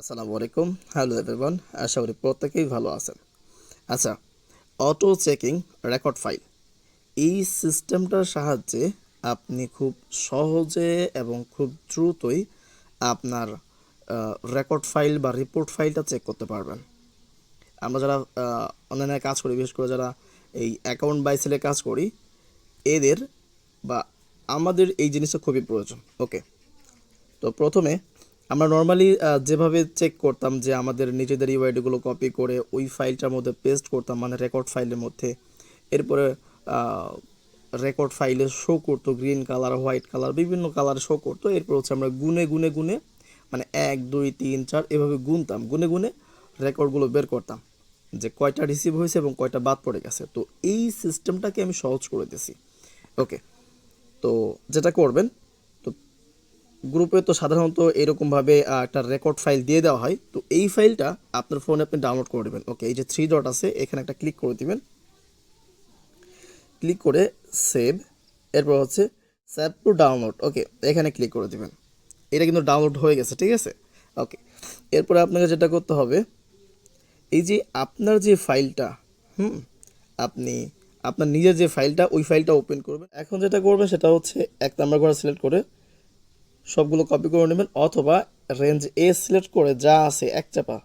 আসসালামু আলাইকুম, hello everyone. আশা করি প্রত্যেকেই ভালো আছেন। আচ্ছা, অটো চেকিং রেকর্ড ফাইল, এই সিস্টেমটার সাহায্যে আপনি খুব সহজে এবং খুব দ্রুতই আপনার রেকর্ড ফাইল বা রিপোর্ট ফাইলটা চেক করতে পারবেন। আমরা যারা অনলাইনে কাজ করি, বিশেষ করে যারা এই অ্যাকাউন্ট বাই সেলে কাজ করি, এদের বা আমাদের এই জিনিসটা খুবই প্রয়োজন। ওকে, তো প্রথমে আমরা নর্মালি যেভাবে চেক করতাম যে আমাদের নিজেদের ইউআইডিগুলো কপি করে ওই ফাইলটার মধ্যে পেস্ট করতাম, মানে রেকর্ড ফাইলের মধ্যে। এরপরে রেকর্ড ফাইলে শো করতো গ্রিন কালার, হোয়াইট কালার, বিভিন্ন কালার শো করতো। এরপর হচ্ছে আমরা গুনে গুনে গুনে, মানে 1 2 3 4 এভাবে গুনতাম, গুনে গুনে রেকর্ডগুলো বের করতাম যে কয়টা রিসিভ হয়েছে এবং কয়টা বাদ পড়ে গেছে। তো এই সিস্টেমটাকে আমি সহজ করে দিয়েছি। ওকে, তো যেটা করবেন, তো গ্রুপে তো সাধারণত এরকমভাবে একটা রেকর্ড ফাইল দিয়ে দেওয়া হয়। তো এই ফাইলটা আপনার ফোনে আপনি ডাউনলোড করে দেবেন। ওকে, এই যে 3 ডট আছে, এখানে একটা ক্লিক করে দিবেন। ক্লিক করে সেভ, এরপর হচ্ছে সেভ টু ডাউনলোড। ওকে, এখানে ক্লিক করে দিবেন। এটা কিন্তু ডাউনলোড হয়ে গেছে, ঠিক আছে। ওকে, এরপরে আপনাকে যেটা করতে হবে, এই যে আপনার যে ফাইলটা, হুম, আপনি আপনার নিজের যে ফাইলটা, ওই ফাইলটা ওপেন করবেন। এখন যেটা করবেন সেটা হচ্ছে 1 নাম্বার ঘরে সিলেক্ট করে সবগুলো কপি করে নেবেন, অথবা রেঞ্জ এ সিলেক্ট করে যা আছে এক চাপা,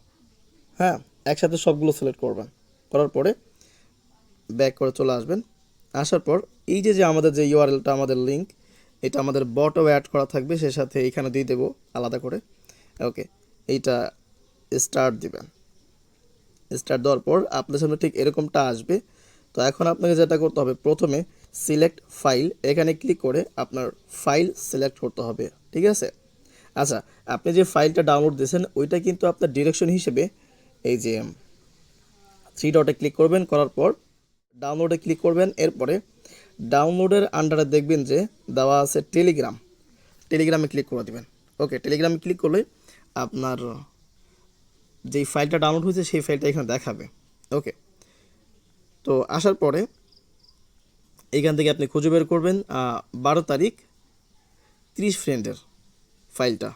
হ্যাঁ, একসাথে সবগুলো সিলেক্ট করবেন। করার পরে ব্যাক করে চলে আসবেন। আসার পর এই যে যে আমাদের যে ইউআরএলটা, আমাদের লিঙ্ক, এটা আমাদের বটও অ্যাড করা থাকবে, সে সাথে এইখানে দিয়ে দেবো আলাদা করে। ওকে, এইটা স্টার্ট দিবেন। স্টার্ট দেওয়ার পর আপনার সামনে ঠিক এরকমটা আসবে। তো এখন আপনাকে যেটা করতে হবে, প্রথমে সিলেক্ট ফাইল, এখানে ক্লিক করে আপনার ফাইল সিলেক্ট করতে হবে, ঠিক আছে। আচ্ছা, আপনি যে ফাইলটা ডাউনলোড দিয়েছেন ওইটা কিন্তু আপনার ডিরেকশন হিসেবে এই যে 3 ডটে ক্লিক করবেন, করার পর ডাউনলোডে ক্লিক করবেন। এরপরে ডাউনলোডের আন্ডারে দেখবেন যে দেওয়া আছে টেলিগ্রাম, টেলিগ্রামে ক্লিক করে দেবেন। ওকে, টেলিগ্রামে ক্লিক করলে আপনার যেই ফাইলটা ডাউনলোড হয়েছে সেই ফাইলটা এখানে দেখাবে। ওকে, তো আসার পরে এইখান থেকে আপনি খুঁজে বের করবেন 12 তারিখ 30 ফ্রেন্ডের ফাইলটা,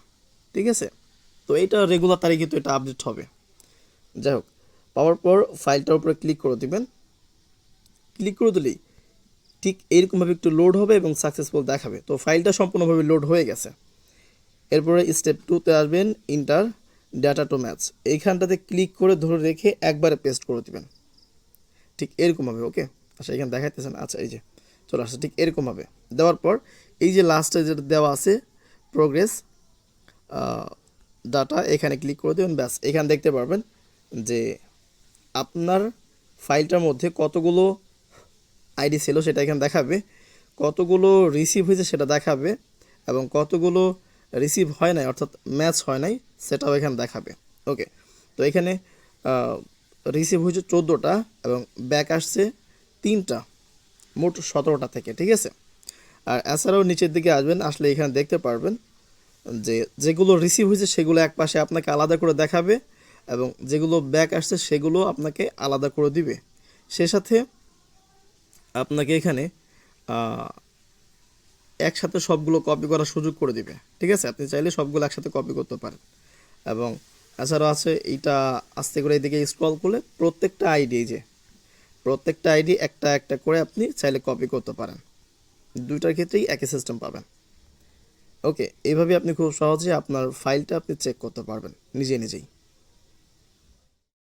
ঠিক আছে। তো এইটা রেগুলার তারিখে তো এটা আপডেট হবে। যাই হোক, পাওয়ার পর ফাইলটার উপরে ক্লিক করে দিবেন। ক্লিক করে দিলেই ঠিক এইরকমভাবে একটু লোড হবে এবং সাকসেসফুল দেখাবে। তো ফাইলটা সম্পূর্ণভাবে লোড হয়ে গেছে। এরপরে স্টেপ 2তে আসবেন, ইন্টার ডাটা টু ম্যাচ, এইখানটাতে ক্লিক করে ধরে রেখে একবারে পেস্ট করে দিবেন, ঠিক এরকমভাবে। ওকে, আচ্ছা এখানে দেখাইতেছেন, আচ্ছা এই যে চলে আসছে ঠিক এরকমভাবে। দেওয়ার পর এই যে লাস্টে যেটা দেওয়া আছে প্রোগ্রেস ডাটা, এখানে ক্লিক করে দেবেন। ব্যাস, এখানে দেখতে পারবেন যে আপনার ফাইলটার মধ্যে কতগুলো আইডি ছিল সেটা এখানে দেখাবে, কতগুলো রিসিভ হয়েছে সেটা দেখাবে, এবং কতগুলো রিসিভ হয় নাই অর্থাৎ ম্যাচ হয় নাই সেটাও এখানে দেখাবে। ওকে, তো এখানে রিসিভ হয়েছে 14টা এবং ব্যাক আসছে 3টা, মোট 17টা থেকে, ঠিক আছে। আর এছাড়াও নিচের দিকে আসবেন, আসলে এখানে দেখতে পারবেন যে যেগুলো রিসিভ হয়েছে সেগুলো এক পাশে আপনাকে আলাদা করে দেখাবে, এবং যেগুলো ব্যাক আসছে সেগুলো আপনাকে আলাদা করে দিবে। সে সাথে আপনাকে এখানে একসাথে সবগুলো কপি করার সুযোগ করে দিবে, ঠিক আছে। আপনি চাইলে সবগুলো একসাথে কপি করতে পারেন। এবং এছাড়াও আছে এইটা, আস্তে করে এদিকে স্ক্রল করলে প্রত্যেকটা আইডি, এই যে প্রত্যেকটা আইডি একটা একটা করে আপনি চাইলে কপি করতে পারেন। দুইটার ক্ষেত্রেই একই সিস্টেম পাবেন। ওকে, এইভাবে আপনি খুব সহজে আপনার ফাইলটা আপনি চেক করতে পারবেন নিজে নিজেই।